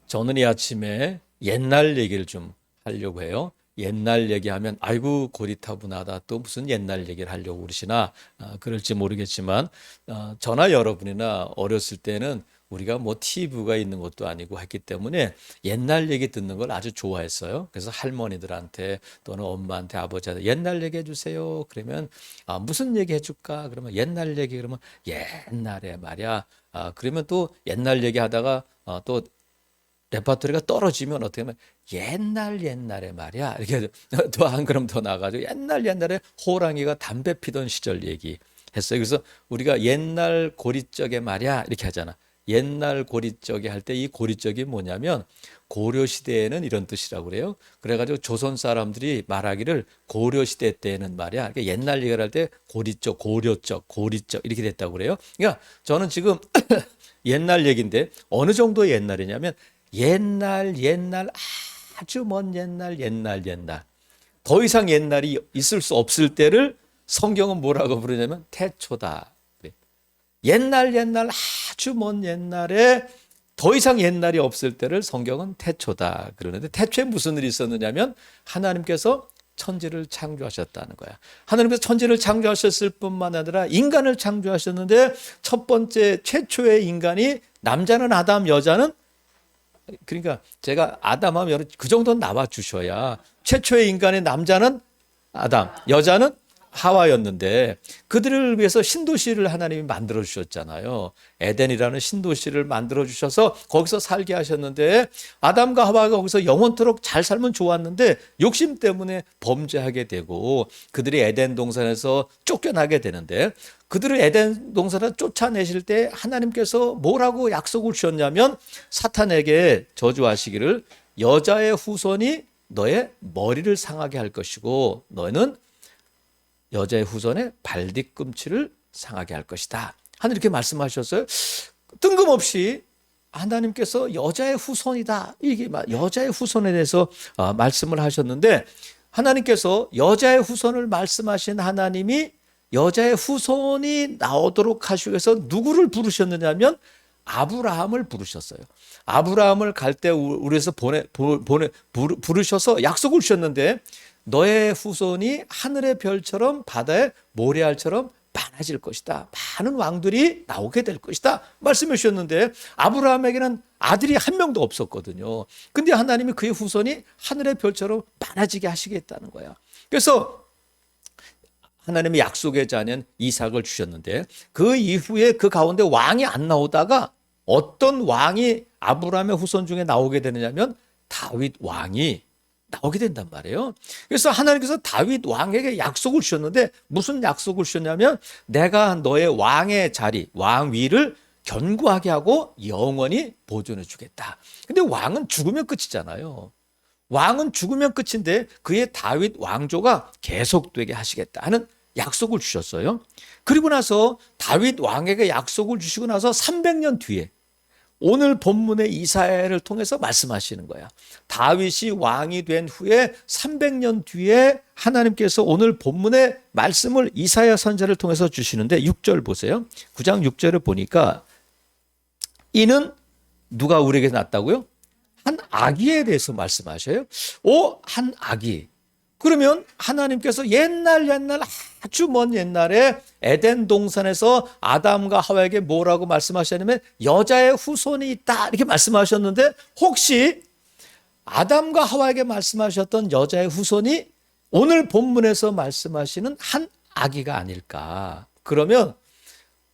저는 이 아침에 옛날 얘기를 좀 하려고 해요. 옛날 얘기하면 아이고 고리타분하다, 또 무슨 옛날 얘기를 하려고 그러시나 그럴지 모르겠지만, 저나 여러분이나 어렸을 때는 우리가 뭐 TV가 있는 것도 아니고 했기 때문에 옛날 얘기 듣는 걸 아주 좋아했어요. 그래서 할머니들한테 또는 엄마한테, 아버지한테 옛날 얘기 해주세요. 그러면 무슨 얘기 해줄까? 그러면 옛날 얘기, 그러면 옛날에 말이야. 그러면 또 옛날 얘기하다가 또 레파토리가 떨어지면 어떻게 하면 옛날에 말이야, 이렇게 또 한 걸음 더 나가지고 옛날에 호랑이가 담배 피던 시절 얘기 했어요. 그래서 우리가 옛날 고리적에 말이야 이렇게 하잖아. 옛날 고리적에 할 때 이 고리적이 뭐냐면 고려 시대에는 이런 뜻이라고 그래요. 그래가지고 조선 사람들이 말하기를 고려 시대 때는 말이야, 그러니까 옛날 얘기를 할 때 고리적, 고려적, 고리적 이렇게 됐다고 그래요. 그러니까 저는 지금 옛날 얘기인데 어느 정도 옛날이냐면 옛날 아주 먼 옛날 더 이상 옛날이 있을 수 없을 때를 성경은 뭐라고 부르냐면 태초다. 옛날 아주 먼 옛날에 더 이상 옛날이 없을 때를 성경은 태초다 그러는데, 태초에 무슨 일이 있었느냐면 하나님께서 천지를 창조하셨다는 거야. 하나님께서 천지를 창조하셨을 뿐만 아니라 인간을 창조하셨는데, 첫 번째 최초의 인간이 남자는 아담, 여자는, 그러니까 제가 아담하면 그 정도는 나와 주셔야, 최초의 인간의 남자는 아담, 여자는 하와였는데 그들을 위해서 신도시를 하나님이 만들어 주셨잖아요. 에덴이라는 신도시를 만들어 주셔서 거기서 살게 하셨는데, 아담과 하와가 거기서 영원토록 잘 살면 좋았는데 욕심 때문에 범죄하게 되고 그들이 에덴 동산에서 쫓겨나게 되는데, 그들을 에덴 동산에 쫓아내실 때 하나님께서 뭐라고 약속을 주셨냐면, 사탄에게 저주하시기를 여자의 후손이 너의 머리를 상하게 할 것이고 너는 여자의 후손의 발뒤꿈치를 상하게 할 것이다. 하늘 이렇게 말씀하셨어요. 뜬금없이 하나님께서 여자의 후손이다, 이게 여자의 후손에 대해서 말씀을 하셨는데, 하나님께서 여자의 후손을 말씀하신 하나님이 여자의 후손이 나오도록 하시기 위해서 누구를 부르셨느냐면 아브라함을 부르셨어요. 아브라함을 갈대 우르에서 부르셔서 약속을 주셨는데, 너의 후손이 하늘의 별처럼 바다의 모래알처럼 많아질 것이다. 많은 왕들이 나오게 될 것이다 말씀해 주셨는데, 아브라함에게는 아들이 한 명도 없었거든요. 근데 하나님이 그의 후손이 하늘의 별처럼 많아지게 하시겠다는 거야. 그래서 하나님의 약속의 자녀는 이삭을 주셨는데, 그 이후에 그 가운데 왕이 안 나오다가 어떤 왕이 아브라함의 후손 중에 나오게 되느냐면 다윗 왕이 나오게 된단 말이에요. 그래서 하나님께서 다윗 왕에게 약속을 주셨는데, 무슨 약속을 주셨냐면 내가 너의 왕의 자리, 왕위를 견고하게 하고 영원히 보존해 주겠다. 근데 왕은 죽으면 끝이잖아요. 왕은 죽으면 끝인데 그의 다윗 왕조가 계속되게 하시겠다 하는 약속을 주셨어요. 그리고 나서 다윗 왕에게 약속을 주시고 나서 300년 뒤에 오늘 본문의 이사야를 통해서 말씀하시는 거야. 다윗이 왕이 된 후에 300년 뒤에 하나님께서 오늘 본문의 말씀을 이사야 선지자를 통해서 주시는데, 6절 보세요. 9장 6절을 보니까 이는 누가 우리에게 났다고요? 한 아기에 대해서 말씀하셔요. 한 아기. 그러면 하나님께서 옛날 아주 먼 옛날에 에덴 동산에서 아담과 하와에게 뭐라고 말씀하셨냐면 여자의 후손이 있다 이렇게 말씀하셨는데, 혹시 아담과 하와에게 말씀하셨던 여자의 후손이 오늘 본문에서 말씀하시는 한 아기가 아닐까? 그러면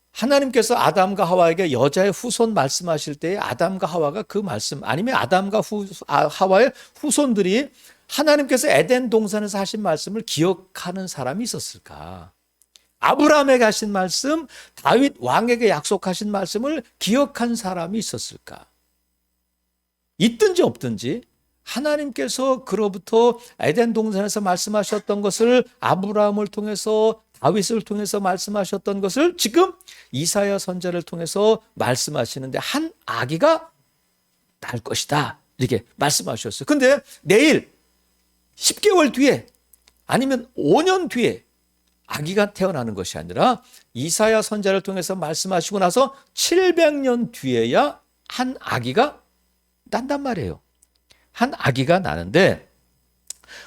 하나님께서 아담과 하와에게 여자의 후손 말씀하실 때 아담과 하와가 그 말씀, 아니면 아담과 하와의 후손들이 하나님께서 에덴 동산에서 하신 말씀을 기억하는 사람이 있었을까? 아브라함에게 하신 말씀, 다윗 왕에게 약속하신 말씀을 기억한 사람이 있었을까? 있든지 없든지 하나님께서 그로부터 에덴 동산에서 말씀하셨던 것을, 아브라함을 통해서 다윗을 통해서 말씀하셨던 것을 지금 이사야 선지자를 통해서 말씀하시는데, 한 아기가 날 것이다 이렇게 말씀하셨어요. 근데 내일 10개월 뒤에 아니면 5년 뒤에 아기가 태어나는 것이 아니라 이사야 선지자를 통해서 말씀하시고 나서 700년 뒤에야 한 아기가 난단 말이에요. 한 아기가 나는데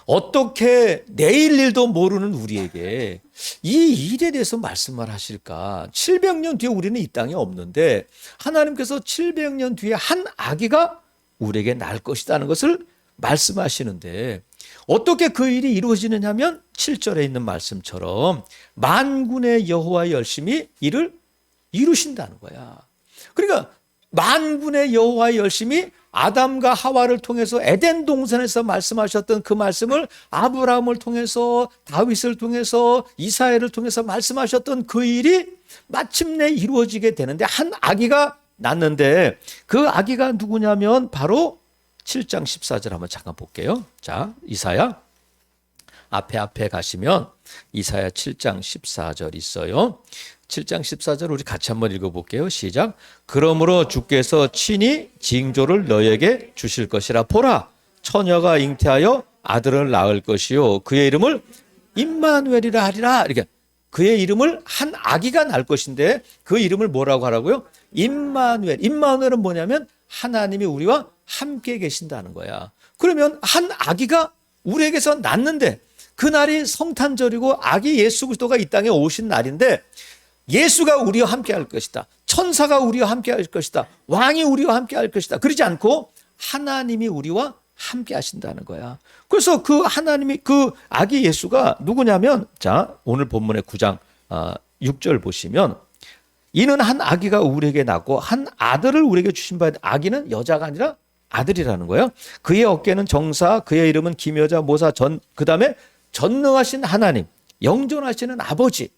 어떻게 내일 일도 모르는 우리에게 이 일에 대해서 말씀을 하실까? 700년 뒤에 우리는 이 땅에 없는데 하나님께서 700년 뒤에 한 아기가 우리에게 날 것이라는 것을 말씀하시는데 어떻게 그 일이 이루어지느냐 하면 7절에 있는 말씀처럼 만군의 여호와의 열심히 이를 이루신다는 거야. 그러니까 만군의 여호와의 열심히 아담과 하와를 통해서 에덴 동산에서 말씀하셨던 그 말씀을 아브라함을 통해서 다윗을 통해서 이사야를 통해서 말씀하셨던 그 일이 마침내 이루어지게 되는데 한 아기가 낳는데 그 아기가 누구냐면 바로 7장 14절 한번 잠깐 볼게요. 자, 이사야 앞에 가시면 이사야 7장 14절 있어요. 7장 14절 우리 같이 한번 읽어볼게요. 시작. 그러므로 주께서 친히 징조를 너에게 주실 것이라. 보라, 처녀가 잉태하여 아들을 낳을 것이요 그의 이름을 임마누엘이라 하리라. 이렇게 그의 이름을 한 아기가 낳을 것인데 그 이름을 뭐라고 하라고요? 임마누엘. 임마누엘은 뭐냐면 하나님이 우리와 함께 계신다는 거야. 그러면 한 아기가 우리에게서 낳는데 그날이 성탄절이고 아기 예수 그리스도가 이 땅에 오신 날인데 예수가 우리와 함께 할 것이다. 천사가 우리와 함께 할 것이다. 왕이 우리와 함께 할 것이다. 그러지 않고 하나님이 우리와 함께 하신다는 거야. 그래서 그 하나님이 그 아기 예수가 누구냐면 자, 오늘 본문의 9장 6절 보시면 이는 한 아기가 우리에게 낳고 한 아들을 우리에게 주신 바 아기는 여자가 아니라 아들이라는 거예요. 그의 어깨는 정사, 그의 이름은 기묘자, 모사, 그다음에 전능하신 하나님, 영존하시는 아버지.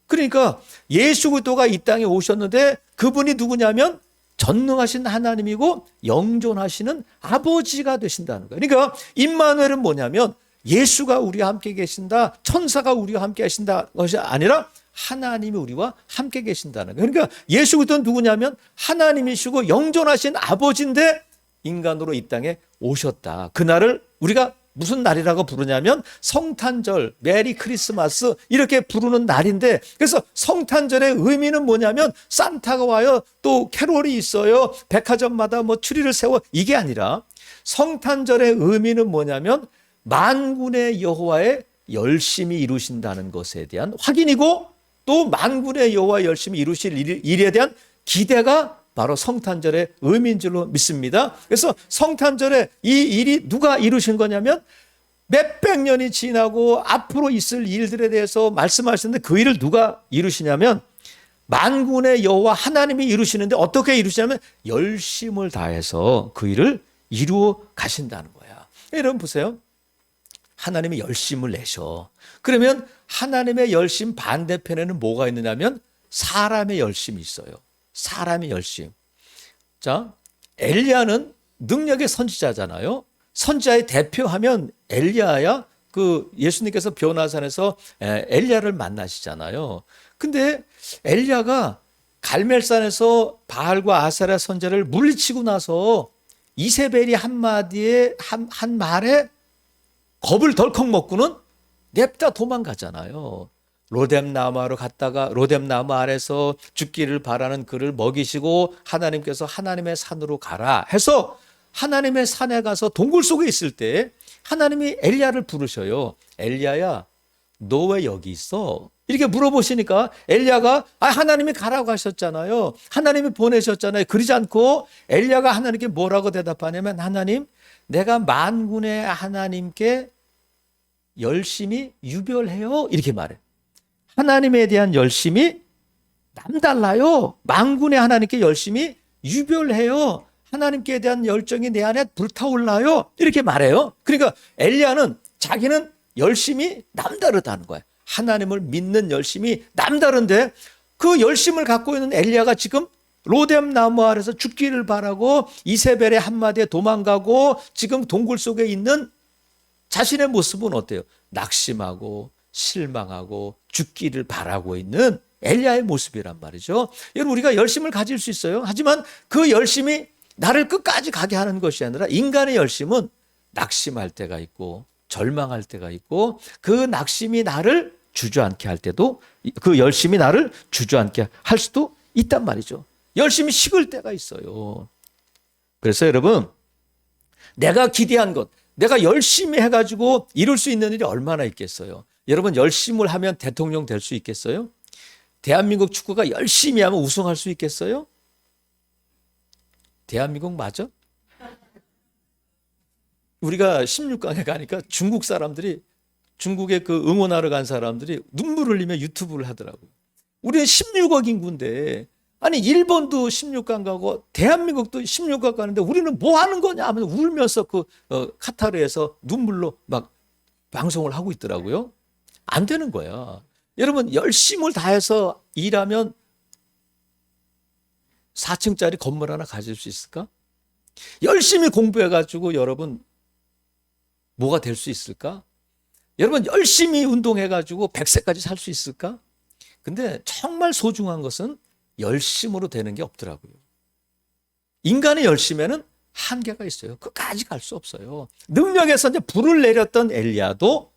그러니까 예수 그리스도가 이 땅에 오셨는데 그분이 누구냐면 전능하신 하나님이고 영존하시는 아버지가 되신다는 거예요. 그러니까 임마누엘은 뭐냐면 예수가 우리와 함께 계신다, 천사가 우리와 함께 계신다 것이 아니라 하나님이 우리와 함께 계신다는 거예요. 그러니까 예수 그리스도는 누구냐면 하나님이시고 영존하신 아버지인데 인간으로 이 땅에 오셨다. 그날을 우리가 무슨 날이라고 부르냐면 성탄절, 메리 크리스마스 이렇게 부르는 날인데 그래서 성탄절의 의미는 뭐냐면 산타가 와요. 또 캐롤이 있어요. 백화점마다 뭐 추리를 세워 이게 아니라 성탄절의 의미는 뭐냐면 만군의 여호와의 열심히 이루신다는 것에 대한 확인이고 또 만군의 여호와 열심히 이루실 일에 대한 기대가 바로 성탄절의 의미인 줄로 믿습니다. 그래서 성탄절에 이 일이 누가 이루신 거냐면 몇백 년이 지나고 앞으로 있을 일들에 대해서 말씀하시는데 그 일을 누가 이루시냐면 만군의 여호와 하나님이 이루시는데 어떻게 이루시냐면 열심을 다해서 그 일을 이루어 가신다는 거야. 여러분 보세요. 하나님이 열심을 내셔. 그러면 하나님의 열심 반대편에는 뭐가 있느냐면 사람의 열심이 있어요. 사람의 열심. 자, 엘리야는 능력의 선지자잖아요. 선지자의 대표하면 엘리야야. 그 예수님께서 변화산에서 엘리야를 만나시잖아요. 근데 엘리야가 갈멜산에서 바알과 아세라 선지자를 물리치고 나서 이세벨이 한마디에 한 말에 겁을 덜컥 먹고는 냅다 도망가잖아요. 로뎀나무로 갔다가 로뎀나무 아래서 죽기를 바라는 그를 먹이시고 하나님께서 하나님의 산으로 가라 해서 하나님의 산에 가서 동굴 속에 있을 때 하나님이 엘리야를 부르셔요. 엘리야야, 너 왜 여기 있어? 이렇게 물어보시니까 엘리야가 하나님이 가라고 하셨잖아요. 하나님이 보내셨잖아요. 그러지 않고 엘리야가 하나님께 뭐라고 대답하냐면 하나님, 내가 만군의 하나님께 열심히 유별해요. 이렇게 말해. 하나님에 대한 열심이 남달라요. 만군의 하나님께 열심히 유별해요. 하나님께 대한 열정이 내 안에 불타올라요. 이렇게 말해요. 그러니까 엘리야는 자기는 열심이 남다르다는 거예요. 하나님을 믿는 열심이 남다른데 그 열심을 갖고 있는 엘리야가 지금 로뎀나무 아래서 죽기를 바라고 이세벨의 한마디에 도망가고 지금 동굴 속에 있는 자신의 모습은 어때요? 낙심하고 실망하고 죽기를 바라고 있는 엘리야의 모습이란 말이죠. 여러분 우리가 열심을 가질 수 있어요. 하지만 그 열심이 나를 끝까지 가게 하는 것이 아니라 인간의 열심은 낙심할 때가 있고 절망할 때가 있고 그 낙심이 나를 주저앉게 할 때도 그 열심이 나를 주저앉게 할 수도 있단 말이죠. 열심히 식을 때가 있어요. 그래서 여러분 내가 기대한 것, 내가 열심히 해가지고 이룰 수 있는 일이 얼마나 있겠어요. 여러분 열심을 하면 대통령 될 수 있겠어요? 대한민국 축구가 열심히 하면 우승할 수 있겠어요? 대한민국 맞아? 우리가 16강에 가니까 중국 사람들이, 중국에 그 응원하러 간 사람들이 눈물 흘리며 유튜브를 하더라고요. 우리는 16억 인구인데, 아니 일본도 16강 가고 대한민국도 16강 가는데 우리는 뭐 하는 거냐 하면서 울면서 카타르에서 눈물로 막 방송을 하고 있더라고요. 안 되는 거야. 여러분 열심을 다해서 일하면 4층짜리 건물 하나 가질 수 있을까? 열심히 공부해가지고 여러분 뭐가 될 수 있을까? 여러분 열심히 운동해가지고 100세까지 살 수 있을까? 근데 정말 소중한 것은 열심으로 되는 게 없더라고요. 인간의 열심에는 한계가 있어요. 끝까지 갈 수 없어요. 능력에서 이제 불을 내렸던 엘리야도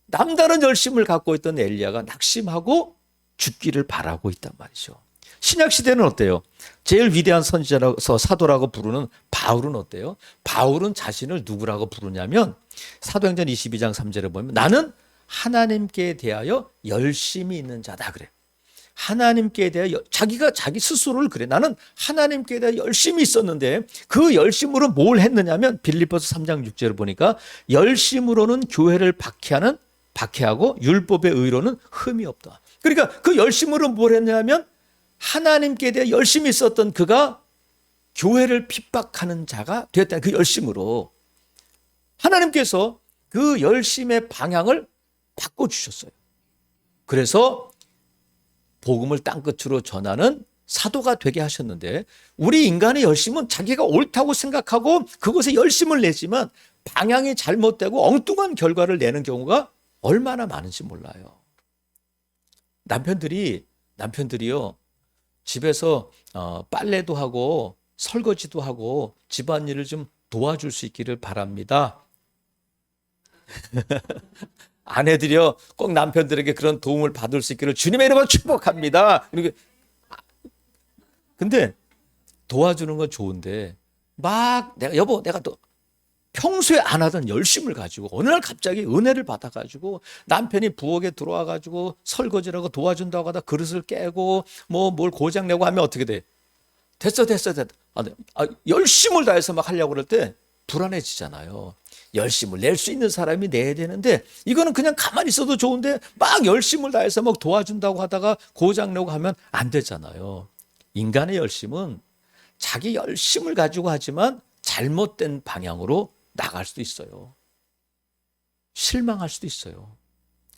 남다른 열심을 갖고 있던 엘리야가 낙심하고 죽기를 바라고 있단 말이죠. 신약 시대는 어때요? 제일 위대한 선지자라서 사도라고 부르는 바울은 어때요? 바울은 자신을 누구라고 부르냐면 사도행전 22장 3절에 보면 나는 하나님께 대하여 열심히 있는 자다 그래. 하나님께 대하여 자기가 자기 스스로를 그래. 나는 하나님께 대하여 열심히 있었는데 그 열심으로 뭘 했느냐면 빌립보서 3장 6절을 보니까 열심으로는 교회를 박해하고 율법의 의로는 흠이 없다. 그러니까 그 열심으로 뭘 했냐면 하나님께 대해 열심히 있었던 그가 교회를 핍박하는 자가 되었다. 그 열심으로 하나님께서 그 열심의 방향을 바꿔주셨어요. 그래서 복음을 땅끝으로 전하는 사도가 되게 하셨는데 우리 인간의 열심은 자기가 옳다고 생각하고 그것에 열심을 내지만 방향이 잘못되고 엉뚱한 결과를 내는 경우가 얼마나 많은지 몰라요. 남편들이요 집에서 빨래도 하고 설거지도 하고 집안일을 좀 도와줄 수 있기를 바랍니다. 아내들이요 꼭 남편들에게 그런 도움을 받을 수 있기를 주님의 이름으로 축복합니다. 근데 도와주는 건 좋은데 막 내가 또 평소에 안 하던 열심을 가지고 어느 날 갑자기 은혜를 받아가지고 남편이 부엌에 들어와가지고 설거지라고 도와준다고 하다 그릇을 깨고 뭘 고장내고 하면 어떻게 돼? 됐어. 열심을 다해서 막 하려고 그럴 때 불안해지잖아요. 열심을 낼 수 있는 사람이 내야 되는데 이거는 그냥 가만히 있어도 좋은데 막 열심을 다해서 막 도와준다고 하다가 고장내고 하면 안 되잖아요. 인간의 열심은 자기 열심을 가지고 하지만 잘못된 방향으로 나갈 수도 있어요. 실망할 수도 있어요.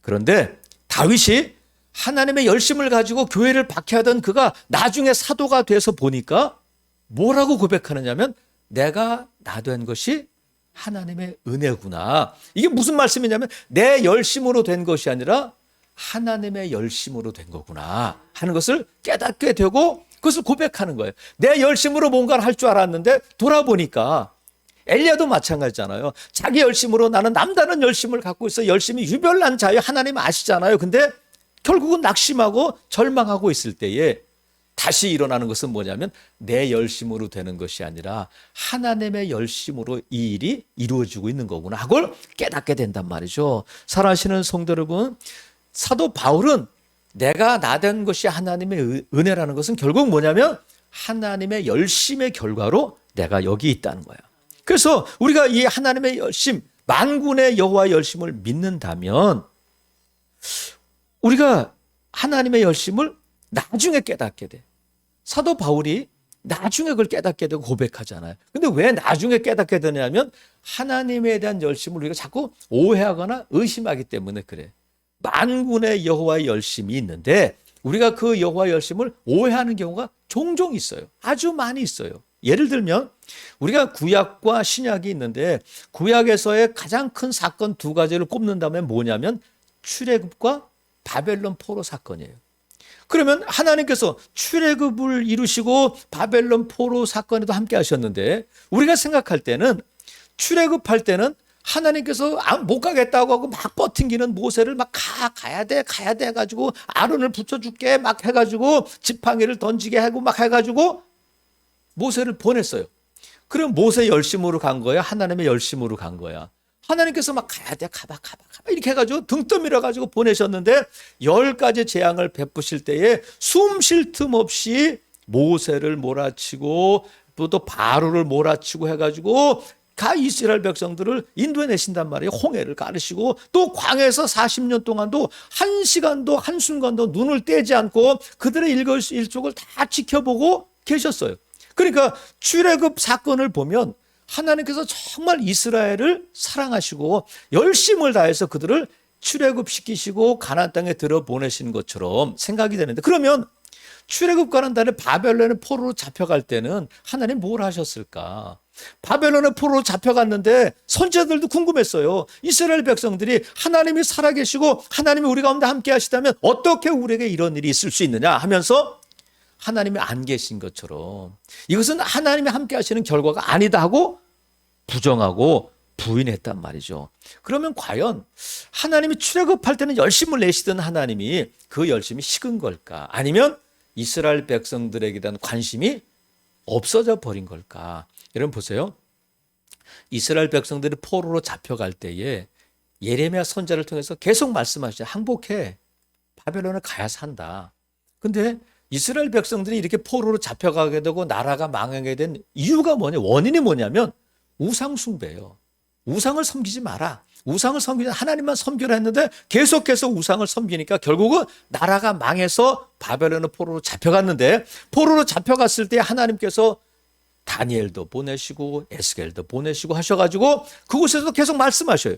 그런데 다윗이 하나님의 열심을 가지고 교회를 박해하던 그가 나중에 사도가 돼서 보니까 뭐라고 고백하느냐면 내가 나 된 것이 하나님의 은혜구나. 이게 무슨 말씀이냐면 내 열심으로 된 것이 아니라 하나님의 열심으로 된 거구나 하는 것을 깨닫게 되고 그것을 고백하는 거예요. 내 열심으로 뭔가를 할 줄 알았는데 돌아보니까 엘리야도 마찬가지잖아요. 자기 열심으로 나는 남다른 열심을 갖고 있어 열심히 유별난 자유 하나님 아시잖아요. 근데 결국은 낙심하고 절망하고 있을 때에 다시 일어나는 것은 뭐냐면 내 열심으로 되는 것이 아니라 하나님의 열심으로 이 일이 이루어지고 있는 거구나 그걸 깨닫게 된단 말이죠. 사랑하시는 성도 여러분, 사도 바울은 내가 나 된 것이 하나님의 은혜라는 것은 결국 뭐냐면 하나님의 열심의 결과로 내가 여기 있다는 거야. 그래서 우리가 이 하나님의 열심, 만군의 여호와의 열심을 믿는다면 우리가 하나님의 열심을 나중에 깨닫게 돼. 사도 바울이 나중에 그걸 깨닫게 되고 고백하잖아요. 근데 왜 나중에 깨닫게 되냐면 하나님에 대한 열심을 우리가 자꾸 오해하거나 의심하기 때문에 그래. 만군의 여호와의 열심이 있는데 우리가 그 여호와의 열심을 오해하는 경우가 종종 있어요. 아주 많이 있어요. 예를 들면 우리가 구약과 신약이 있는데 구약에서의 가장 큰 사건 두 가지를 꼽는다면 뭐냐면 출애굽과 바벨론 포로 사건이에요. 그러면 하나님께서 출애굽을 이루시고 바벨론 포로 사건에도 함께 하셨는데 우리가 생각할 때는 출애굽할 때는 하나님께서 못 가겠다고 하고 막 버팅기는 모세를 막 가야 돼 해가지고 아론을 붙여줄게 막 해가지고 지팡이를 던지게 하고 막 해가지고 모세를 보냈어요. 그럼 모세 열심으로 간 거야? 하나님의 열심으로 간 거야? 하나님께서 막 가야 돼, 가봐 이렇게 해가지고 등 떠밀어 가지고 보내셨는데 10가지 재앙을 베푸실 때에 숨 쉴 틈 없이 모세를 몰아치고 또 바로를 몰아치고 해가지고 이스라엘 백성들을 인도해 내신단 말이에요. 홍해를 가르시고 또 광야에서 40년 동안도 한 시간도 한순간도 눈을 떼지 않고 그들의 일거일족을 다 지켜보고 계셨어요. 그러니까 출애굽 사건을 보면 하나님께서 정말 이스라엘을 사랑하시고 열심을 다해서 그들을 출애굽시키시고 가나안 땅에 들어보내신 것처럼 생각이 되는데, 그러면 출애굽 가는 달에 바벨론의 포로로 잡혀갈 때는 하나님 뭘 하셨을까? 바벨론의 포로로 잡혀갔는데 선지자들도 궁금했어요. 이스라엘 백성들이 하나님이 살아계시고 하나님이 우리 가운데 함께 하시다면 어떻게 우리에게 이런 일이 있을 수 있느냐 하면서 하나님이 안 계신 것처럼 이것은 하나님이 함께 하시는 결과가 아니다 하고 부정하고 부인했단 말이죠. 그러면 과연 하나님이 출애굽할 때는 열심을 내시던 하나님이 그 열심이 식은 걸까? 아니면 이스라엘 백성들에게 대한 관심이 없어져 버린 걸까? 여러분 보세요. 이스라엘 백성들이 포로로 잡혀갈 때에 예레미야 선지자를 통해서 계속 말씀하시죠. 항복해. 바벨론에 가야 산다. 근데 이스라엘 백성들이 이렇게 포로로 잡혀가게 되고 나라가 망하게 된 이유가 뭐냐? 원인이 뭐냐면 우상 숭배예요. 우상을 섬기지 마라. 우상을 섬기지 하나님만 섬기라 했는데 계속해서 우상을 섬기니까 결국은 나라가 망해서 바벨론의 포로로 잡혀갔는데, 포로로 잡혀갔을 때 하나님께서 다니엘도 보내시고 에스겔도 보내시고 하셔가지고 그곳에서 계속 말씀하셔요.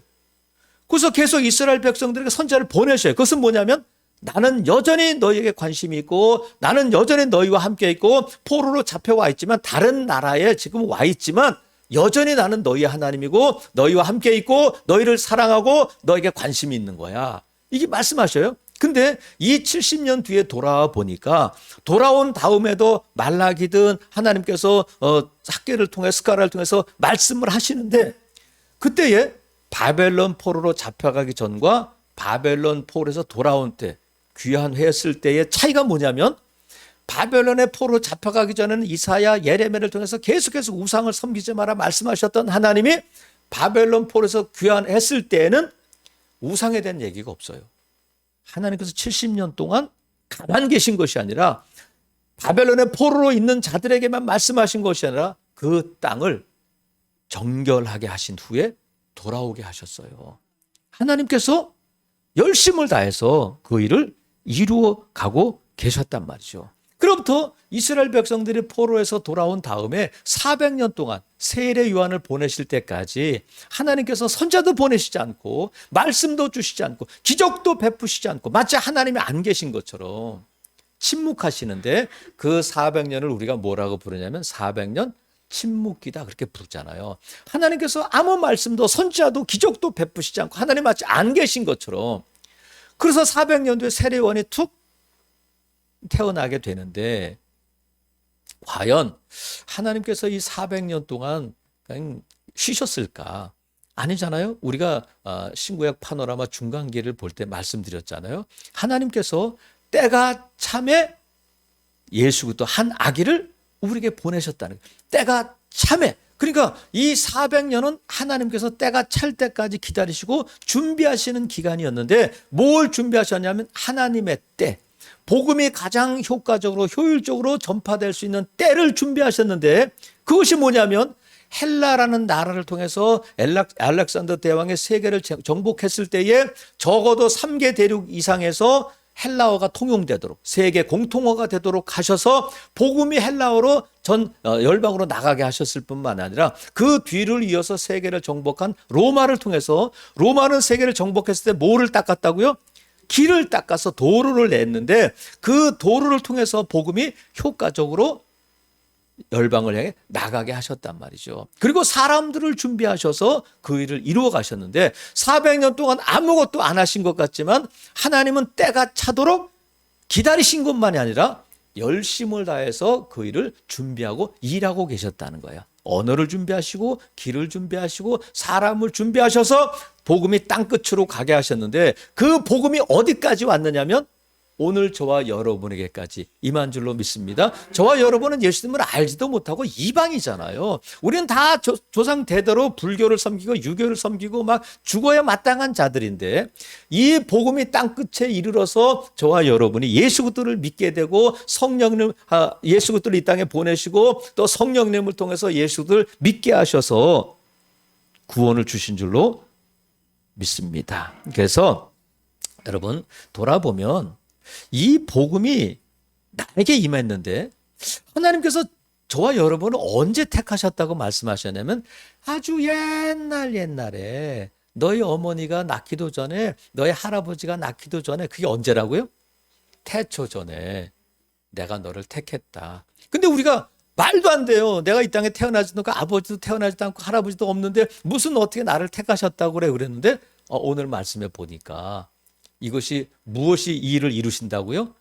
그래서 계속 이스라엘 백성들에게 선지자를 보내셔요. 그것은 뭐냐면 나는 여전히 너희에게 관심이 있고 나는 여전히 너희와 함께 있고 포로로 잡혀와 있지만 다른 나라에 지금 와 있지만 여전히 나는 너희 하나님이고 너희와 함께 있고 너희를 사랑하고 너에게 관심이 있는 거야. 이게 말씀하셔요. 근데 이 70년 뒤에 돌아와 보니까 돌아온 다음에도 말라기든 하나님께서 삭개를 통해 스가랴를 통해서 말씀을 하시는데 그때에 바벨론 포로로 잡혀가기 전과 바벨론 포로에서 돌아온 때 귀환했을 때의 차이가 뭐냐면 바벨론의 포로 잡혀가기 전에는 이사야 예레미야를 통해서 계속해서 우상을 섬기지 마라 말씀하셨던 하나님이 바벨론 포로에서 귀환했을 때에는 우상에 대한 얘기가 없어요. 하나님께서 70년 동안 가만 계신 것이 아니라 바벨론의 포로로 있는 자들에게만 말씀하신 것이 아니라 그 땅을 정결하게 하신 후에 돌아오게 하셨어요. 하나님께서 열심을 다해서 그 일을 이루어 가고 계셨단 말이죠. 그로부터 이스라엘 백성들이 포로에서 돌아온 다음에 400년 동안 세례 요한을 보내실 때까지 하나님께서 선자도 보내시지 않고 말씀도 주시지 않고 기적도 베푸시지 않고 마치 하나님이 안 계신 것처럼 침묵하시는데 그 400년을 우리가 뭐라고 부르냐면 400년 침묵기다 그렇게 부르잖아요. 하나님께서 아무 말씀도 선지자도 기적도 베푸시지 않고 하나님 마치 안 계신 것처럼, 그래서 400년 뒤에 세례 요한이 툭 태어나게 되는데 과연 하나님께서 이 400년 동안 그냥 쉬셨을까? 아니잖아요. 우리가 신구약 파노라마 중간기를 볼 때 말씀드렸잖아요. 하나님께서 때가 참에 예수 그리스도 한 아기를 우리에게 보내셨다는 거예요. 때가 참에. 그러니까 이 400년은 하나님께서 때가 찰 때까지 기다리시고 준비하시는 기간이었는데 뭘 준비하셨냐면 하나님의 때, 복음이 가장 효과적으로 효율적으로 전파될 수 있는 때를 준비하셨는데 그것이 뭐냐면 헬라라는 나라를 통해서 알렉산더 대왕의 세계를 정복했을 때에 적어도 3개 대륙 이상에서 헬라어가 통용되도록 세계 공통어가 되도록 하셔서 복음이 헬라어로 전 열방으로 나가게 하셨을 뿐만 아니라 그 뒤를 이어서 세계를 정복한 로마를 통해서, 로마는 세계를 정복했을 때 뭐를 닦았다고요? 길을 닦아서 도로를 냈는데 그 도로를 통해서 복음이 효과적으로 열방을 향해 나가게 하셨단 말이죠. 그리고 사람들을 준비하셔서 그 일을 이루어 가셨는데 400년 동안 아무것도 안 하신 것 같지만 하나님은 때가 차도록 기다리신 것만이 아니라 열심을 다해서 그 일을 준비하고 일하고 계셨다는 거예요. 언어를 준비하시고 길을 준비하시고 사람을 준비하셔서 복음이 땅끝으로 가게 하셨는데 그 복음이 어디까지 왔느냐면 오늘 저와 여러분에게까지 임한 줄로 믿습니다. 저와 여러분은 예수님을 알지도 못하고 이방이잖아요. 우리는 다 조상 대대로 불교를 섬기고 유교를 섬기고 막 죽어야 마땅한 자들인데 이 복음이 땅끝에 이르러서 저와 여러분이 예수 그리스도를 믿게 되고 성령님 예수 그리스도를 이 땅에 보내시고 또 성령님을 통해서 예수 그리스도를 믿게 하셔서 구원을 주신 줄로 믿습니다. 그래서 여러분 돌아보면 이 복음이 나에게 임했는데 하나님께서 저와 여러분을 언제 택하셨다고 말씀하셨냐면 아주 옛날에 너희 어머니가 낳기도 전에 너희 할아버지가 낳기도 전에 그게 언제라고요? 태초 전에 내가 너를 택했다. 근데 우리가 말도 안 돼요. 내가 이 땅에 태어나지도 않고 아버지도 태어나지도 않고 할아버지도 없는데 무슨 어떻게 나를 택하셨다고 그래 그랬는데 오늘 말씀에 보니까 이것이 무엇이 이 일을 이루신다고요?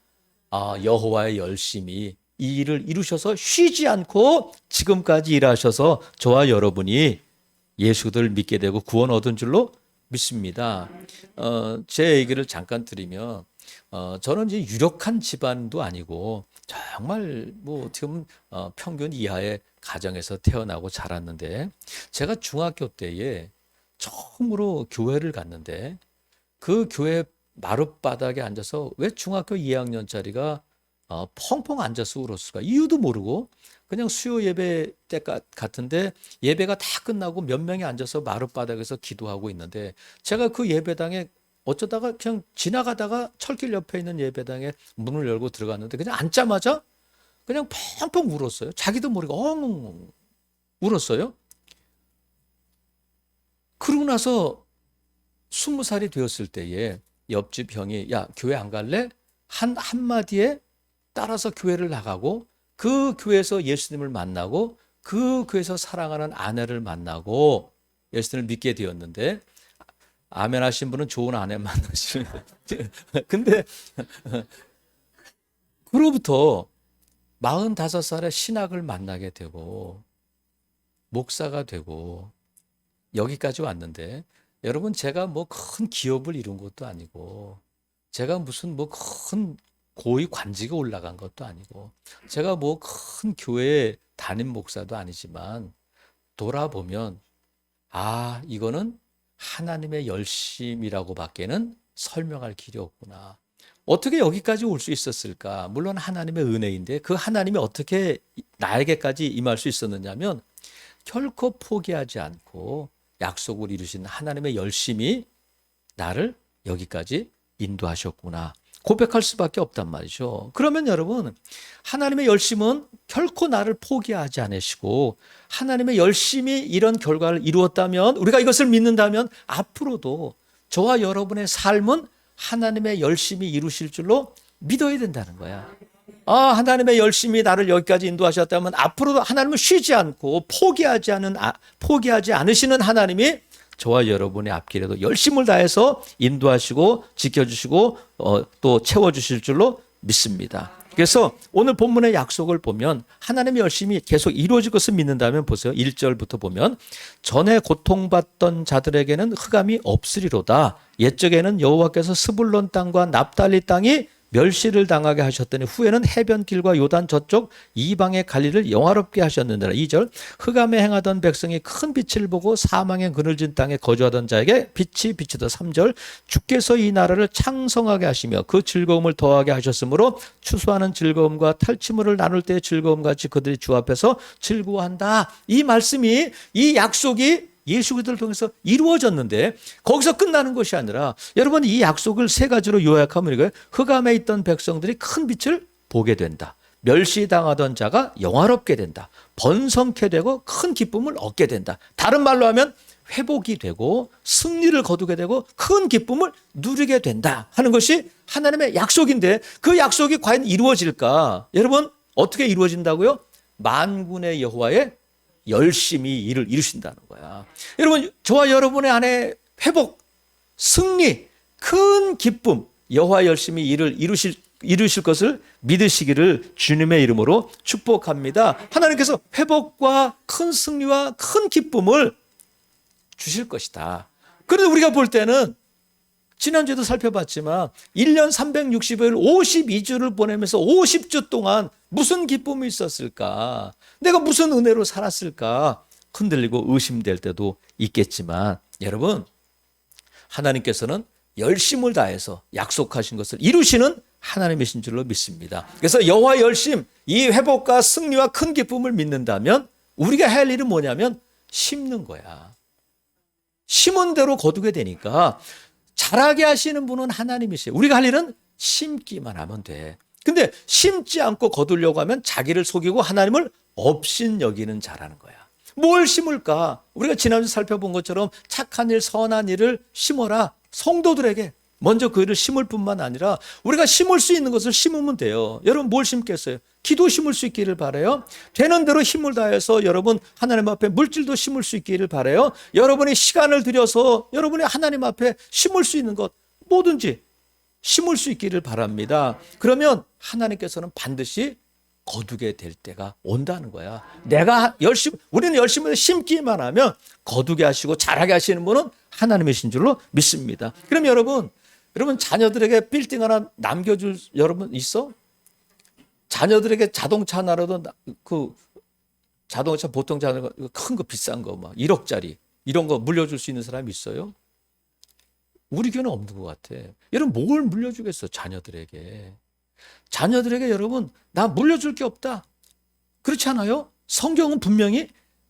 여호와의 열심히 이 일을 이루셔서 쉬지 않고 지금까지 일하셔서 저와 여러분이 예수를 믿게 되고 구원 얻은 줄로 믿습니다. 제 얘기를 잠깐 드리면 저는 이제 유력한 집안도 아니고 정말 뭐 어떻게 보면 평균 이하의 가정에서 태어나고 자랐는데 제가 중학교 때에 처음으로 교회를 갔는데 그 교회 마룻바닥에 앉아서 왜 중학교 2학년짜리가 펑펑 앉아서 울었을까? 이유도 모르고 그냥 수요 예배 때 같은데 예배가 다 끝나고 몇 명이 앉아서 마룻바닥에서 기도하고 있는데 제가 그 예배당에 어쩌다가 그냥 지나가다가 철길 옆에 있는 예배당에 문을 열고 들어갔는데 그냥 앉자마자 그냥 펑펑 울었어요. 자기도 모르게 엉 울었어요. 그러고 나서 20살이 되었을 때에 옆집 형이 야 교회 안 갈래? 한마디에 따라서 교회를 나가고 그 교회에서 예수님을 만나고 그 교회에서 사랑하는 아내를 만나고 예수님을 믿게 되었는데 아멘 하신 분은 좋은 아내 만나시면 근데 그로부터 45살에 신학을 만나게 되고 목사가 되고 여기까지 왔는데 여러분 제가 뭐 큰 기업을 이룬 것도 아니고 제가 무슨 뭐 큰 고위 관직에 올라간 것도 아니고 제가 뭐 큰 교회 담임 목사도 아니지만 돌아보면 이거는 하나님의 열심이라고 밖에는 설명할 길이 없구나. 어떻게 여기까지 올 수 있었을까? 물론 하나님의 은혜인데 그 하나님이 어떻게 나에게까지 임할 수 있었느냐면 결코 포기하지 않고 약속을 이루신 하나님의 열심이 나를 여기까지 인도하셨구나. 고백할 수밖에 없단 말이죠. 그러면 여러분 하나님의 열심은 결코 나를 포기하지 않으시고 하나님의 열심이 이런 결과를 이루었다면 우리가 이것을 믿는다면 앞으로도 저와 여러분의 삶은 하나님의 열심이 이루실 줄로 믿어야 된다는 거야. 하나님의 열심이 나를 여기까지 인도하셨다면 앞으로도 하나님은 쉬지 않고 포기하지 않으시는 하나님이 저와 여러분의 앞길에도 열심을 다해서 인도하시고 지켜주시고 또 채워주실 줄로 믿습니다. 그래서 오늘 본문의 약속을 보면 하나님의 열심이 계속 이루어질 것을 믿는다면 보세요. 1절부터 보면 전에 고통받던 자들에게는 흑암이 없으리로다. 옛적에는 여호와께서 스불론 땅과 납달리 땅이 멸시를 당하게 하셨더니 후에는 해변길과 요단 저쪽 이방의 갈릴을 영화롭게 하셨느니라. 2절 흑암에 행하던 백성이 큰 빛을 보고 사망의 그늘진 땅에 거주하던 자에게 빛이 비치더. 3절 주께서 이 나라를 창성하게 하시며 그 즐거움을 더하게 하셨으므로 추수하는 즐거움과 탈취물을 나눌 때의 즐거움같이 그들이 주 앞에서 즐거워한다. 이 말씀이 이 약속이 예수 그리스도를 통해서 이루어졌는데 거기서 끝나는 것이 아니라 여러분 이 약속을 세 가지로 요약하면 이거예요. 흑암에 있던 백성들이 큰 빛을 보게 된다. 멸시당하던 자가 영화롭게 된다. 번성케 되고 큰 기쁨을 얻게 된다. 다른 말로 하면 회복이 되고 승리를 거두게 되고 큰 기쁨을 누리게 된다 하는 것이 하나님의 약속인데 그 약속이 과연 이루어질까? 여러분 어떻게 이루어진다고요? 만군의 여호와의 열심히 일을 이루신다는 거야. 여러분 저와 여러분의 안에 회복, 승리, 큰 기쁨, 여호와 열심히 일을 이루실 것을 믿으시기를 주님의 이름으로 축복합니다. 하나님께서 회복과 큰 승리와 큰 기쁨을 주실 것이다. 그런데 우리가 볼 때는 지난주에도 살펴봤지만 1년 365일 52주를 보내면서 50주 동안 무슨 기쁨이 있었을까? 내가 무슨 은혜로 살았을까? 흔들리고 의심될 때도 있겠지만 여러분, 하나님께서는 열심을 다해서 약속하신 것을 이루시는 하나님이신 줄로 믿습니다. 그래서 여호와의 열심, 이 회복과 승리와 큰 기쁨을 믿는다면 우리가 할 일은 뭐냐면 심는 거야. 심은 대로 거두게 되니까 자라게 하시는 분은 하나님이세요. 우리가 할 일은 심기만 하면 돼. 근데 심지 않고 거두려고 하면 자기를 속이고 하나님을 업신여기는 자라는 거야. 뭘 심을까? 우리가 지난주 살펴본 것처럼 착한 일, 선한 일을 심어라. 성도들에게 먼저 그 일을 심을 뿐만 아니라 우리가 심을 수 있는 것을 심으면 돼요. 여러분 뭘 심겠어요? 기도 심을 수 있기를 바라요. 되는 대로 힘을 다해서 여러분 하나님 앞에 물질도 심을 수 있기를 바라요. 여러분이 시간을 들여서 여러분이 하나님 앞에 심을 수 있는 것 뭐든지 심을 수 있기를 바랍니다. 그러면 하나님께서는 반드시 거두게 될 때가 온다는 거야. 우리는 열심히 심기만 하면 거두게 하시고 자라게 하시는 분은 하나님이신 줄로 믿습니다. 그럼 여러분 자녀들에게 빌딩 하나 남겨줄 여러분 있어? 자녀들에게 자동차 하나라도 그 자동차 보통 자동차 큰 거 비싼 거 막 1억짜리 이런 거 물려줄 수 있는 사람이 있어요? 우리 교회는 없는 것 같아. 여러분 뭘 물려주겠어 자녀들에게? 자녀들에게 여러분 나 물려줄 게 없다. 그렇지 않아요? 성경은 분명히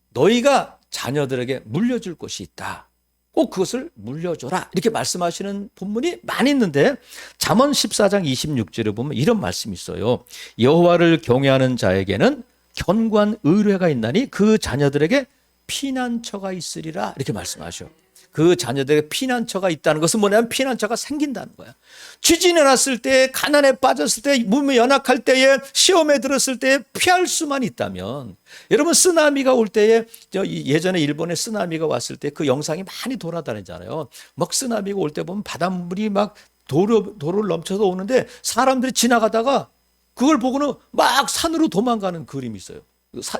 너희가 자녀들에게 물려줄 것이 있다. 꼭 그것을 물려줘라. 이렇게 말씀하시는 본문이 많이 있는데 잠언 14장 26절에 보면 이런 말씀이 있어요. 여호와를 경외하는 자에게는 견고한 의뢰가 있나니 그 자녀들에게 피난처가 있으리라. 이렇게 말씀하셔. 그 자녀들에게 피난처가 있다는 것은 뭐냐면 피난처가 생긴다는 거야. 지진이 났을 때, 가난에 빠졌을 때, 몸이 연약할 때에, 시험에 들었을 때 피할 수만 있다면 여러분 쓰나미가 올 때에 예전에 일본에 쓰나미가 왔을 때 그 영상이 많이 돌아다니잖아요. 막 쓰나미가 올 때 보면 바닷물이 막 도로를 넘쳐서 오는데 사람들이 지나가다가 그걸 보고는 막 산으로 도망가는 그림이 있어요.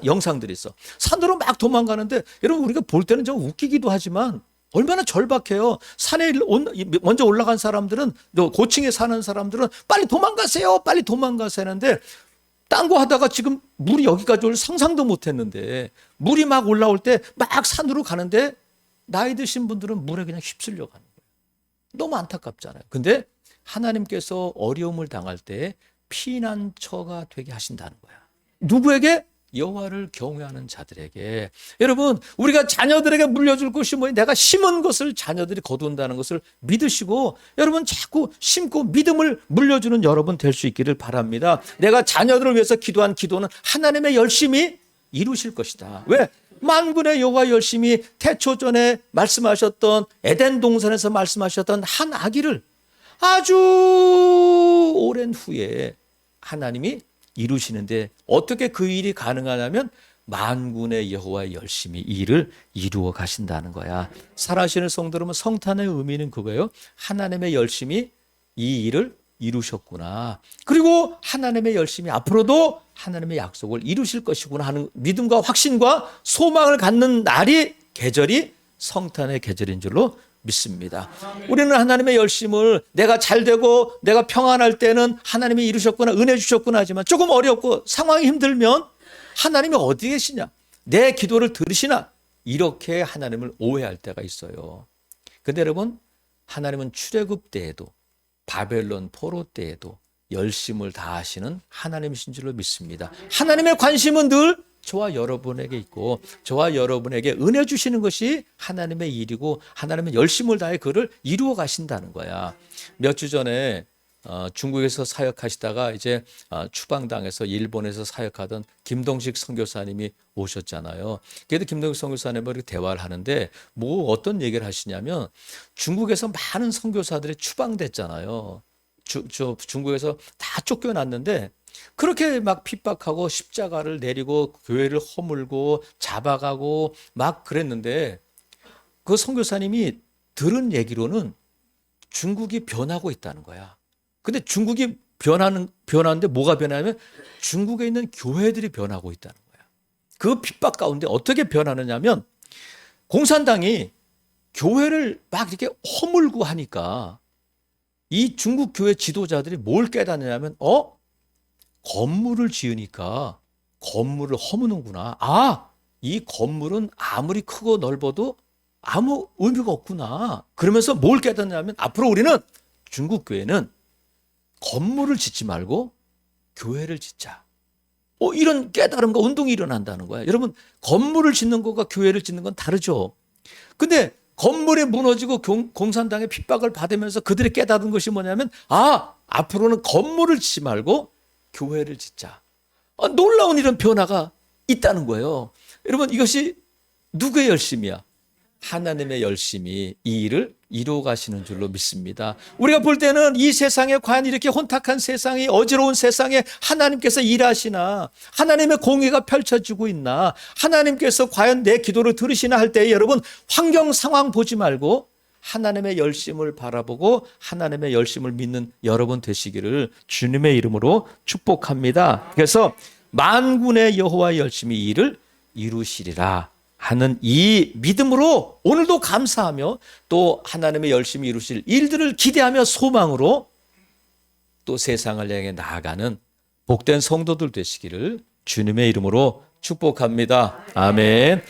영상들이 있어. 산으로 막 도망가는데 여러분 우리가 볼 때는 좀 웃기기도 하지만 얼마나 절박해요. 산에 먼저 올라간 사람들은 고층에 사는 사람들은 빨리 도망가세요. 빨리 도망가세요 하는데 딴 거 하다가 지금 물이 여기까지 올 상상도 못했는데 물이 막 올라올 때 막 산으로 가는데 나이 드신 분들은 물에 그냥 휩쓸려 가는 거예요. 너무 안타깝잖아요. 근데 하나님께서 어려움을 당할 때 피난처가 되게 하신다는 거야. 누구에게? 여호와를 경외하는 자들에게. 여러분 우리가 자녀들에게 물려줄 것이 뭐니? 내가 심은 것을 자녀들이 거둔다는 것을 믿으시고 여러분 자꾸 심고 믿음을 물려주는 여러분 될 수 있기를 바랍니다. 내가 자녀들을 위해서 기도한 기도는 하나님의 열심히 이루실 것이다. 왜? 만군의 여호와 열심히 태초전에 말씀하셨던 에덴 동산에서 말씀하셨던 한 아기를 아주 오랜 후에 하나님이 이루시는데 어떻게 그 일이 가능하냐면 만군의 여호와의 열심히 이 일을 이루어 가신다는 거야. 살아시는 성도 여러분, 성탄의 의미는 그거예요. 하나님의 열심히 이 일을 이루셨구나. 그리고 하나님의 열심히 앞으로도 하나님의 약속을 이루실 것이구나 하는 믿음과 확신과 소망을 갖는 날이 계절이 성탄의 계절인 줄로 믿습니다. 우리는 하나님의 열심을 내가 잘되고 내가 평안할 때는 하나님이 이루셨구나, 은혜 주셨구나 하지만 조금 어렵고 상황이 힘들면 하나님이 어디 계시냐, 내 기도를 들으시나, 이렇게 하나님을 오해할 때가 있어요. 근데 여러분, 하나님은 출애굽 때에도 바벨론 포로 때에도 열심을 다하시는 하나님이신 줄로 믿습니다. 하나님의 관심은 늘 저와 여러분에게 있고 저와 여러분에게 은혜 주시는 것이 하나님의 일이고 하나님은 열심을 다해 그를 이루어 가신다는 거야. 몇 주 전에 중국에서 사역하시다가 이제 추방당해서 일본에서 사역하던 김동식 선교사님이 오셨잖아요. 그래도 김동식 선교사님과 이렇게 대화를 하는데 뭐 어떤 얘기를 하시냐면 중국에서 많은 선교사들이 추방됐잖아요. 중국에서 다 쫓겨났는데 그렇게 막 핍박하고 십자가를 내리고 교회를 허물고 잡아가고 막 그랬는데 그 선교사님이 들은 얘기로는 중국이 변하고 있다는 거야. 근데 중국이 변하는데 뭐가 변하냐면 중국에 있는 교회들이 변하고 있다는 거야. 그 핍박 가운데 어떻게 변하느냐면 공산당이 교회를 막 이렇게 허물고 하니까 이 중국 교회 지도자들이 뭘 깨닫느냐면 건물을 지으니까 건물을 허무는구나. 아, 이 건물은 아무리 크고 넓어도 아무 의미가 없구나. 그러면서 뭘 깨닫냐면 앞으로 우리는 중국 교회는 건물을 짓지 말고 교회를 짓자. 이런 깨달음과 운동이 일어난다는 거야. 여러분, 건물을 짓는 것과 교회를 짓는 건 다르죠. 근데 건물이 무너지고 공산당의 핍박을 받으면서 그들이 깨달은 것이 뭐냐면 앞으로는 건물을 짓지 말고 교회를 짓자. 놀라운 이런 변화가 있다는 거예요. 여러분, 이것이 누구의 열심이야? 하나님의 열심이 이 일을 이루어 가시는 줄로 믿습니다. 우리가 볼 때는 이 세상에 과연 이렇게 혼탁한 세상이 어지러운 세상에 하나님께서 일하시나, 하나님의 공의가 펼쳐지고 있나, 하나님께서 과연 내 기도를 들으시나 할 때 여러분, 환경 상황 보지 말고 하나님의 열심을 바라보고 하나님의 열심을 믿는 여러분 되시기를 주님의 이름으로 축복합니다. 그래서 만군의 여호와의 열심이 이 일을 이루시리라 하는 이 믿음으로 오늘도 감사하며 또 하나님의 열심히 이루실 일들을 기대하며 소망으로 또 세상을 향해 나아가는 복된 성도들 되시기를 주님의 이름으로 축복합니다. 아멘.